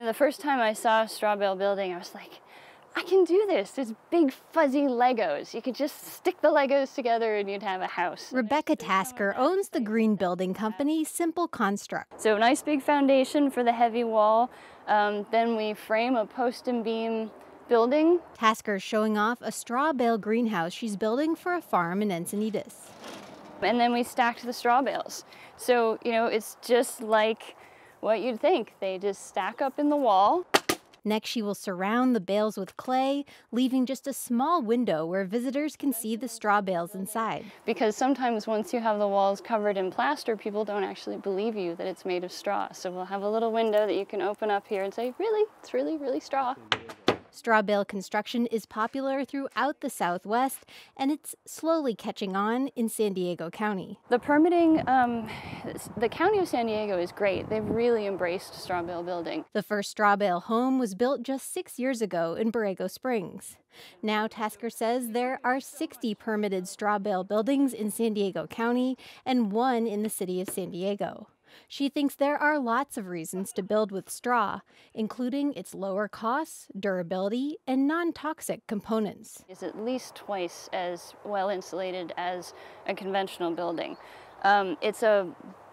The first time I saw a straw bale building, I was like, I can do this. It's big fuzzy Legos. You could just stick the Legos together and you'd have a house. Rebecca Tasker owns the green building company Simple Construct. So a nice big foundation for the heavy wall. Then we frame a post and beam building. Tasker's showing off a straw bale greenhouse she's building for a farm in Encinitas. And then we stacked the straw bales. So, it's just like what you'd think. They just stack up in the wall. Next, she will surround the bales with clay, leaving just a small window where visitors can see the straw bales inside. Because sometimes once you have the walls covered in plaster, people don't actually believe you that it's made of straw. So we'll have a little window that you can open up here and say, really? It's really, really straw. Straw bale construction is popular throughout the Southwest, and it's slowly catching on in San Diego County. The permitting, the County of San Diego is great. They've really embraced straw bale building. The first straw bale home was built just 6 years ago in Borrego Springs. Now, Tasker says there are 60 permitted straw bale buildings in San Diego County and 1 in the city of San Diego. She thinks there are lots of reasons to build with straw, including its lower costs, durability, and non-toxic components. It's at least twice as well insulated as a conventional building.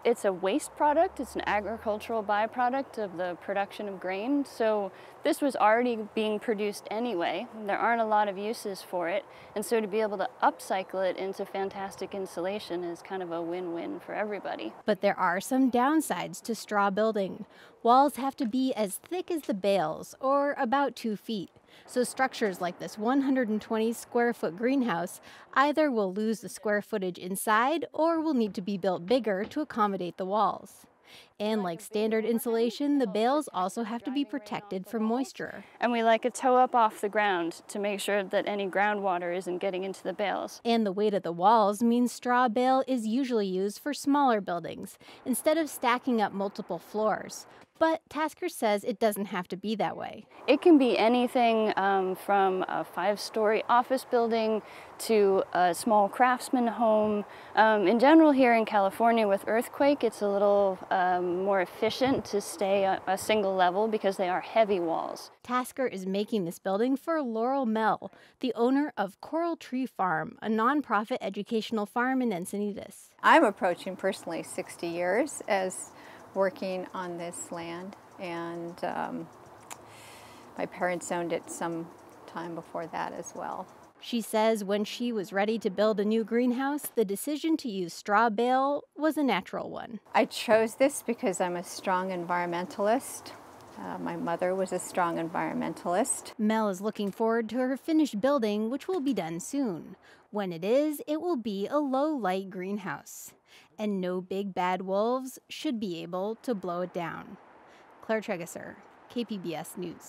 It's a waste product. It's an agricultural byproduct of the production of grain. So this was already being produced anyway. There aren't a lot of uses for it. And so to be able to upcycle it into fantastic insulation is kind of a win-win for everybody. But there are some downsides to straw building. Walls have to be as thick as the bales, or about 2 feet. So structures like this 120 square foot greenhouse either will lose the square footage inside or will need to be built bigger to accommodate the walls. And like standard insulation, the bales also have to be protected from moisture. And we like a toe up off the ground to make sure that any groundwater isn't getting into the bales. And the weight of the walls means straw bale is usually used for smaller buildings instead of stacking up multiple floors. But Tasker says it doesn't have to be that way. It can be anything from a 5-story office building to a small craftsman home. In general, here in California with earthquake, it's a little more efficient to stay a single level because they are heavy walls. Tasker is making this building for Laurel Mell, the owner of Coral Tree Farm, a nonprofit educational farm in Encinitas. I'm approaching personally 60 years as working on this land, and my parents owned it some time before that as well. She says when she was ready to build a new greenhouse, the decision to use straw bale was a natural one. I chose this because I'm a strong environmentalist. My mother was a strong environmentalist. Mel is looking forward to her finished building, which will be done soon. When it is, it will be a low-light greenhouse. And no big bad wolves should be able to blow it down. Claire Tregesser, KPBS News.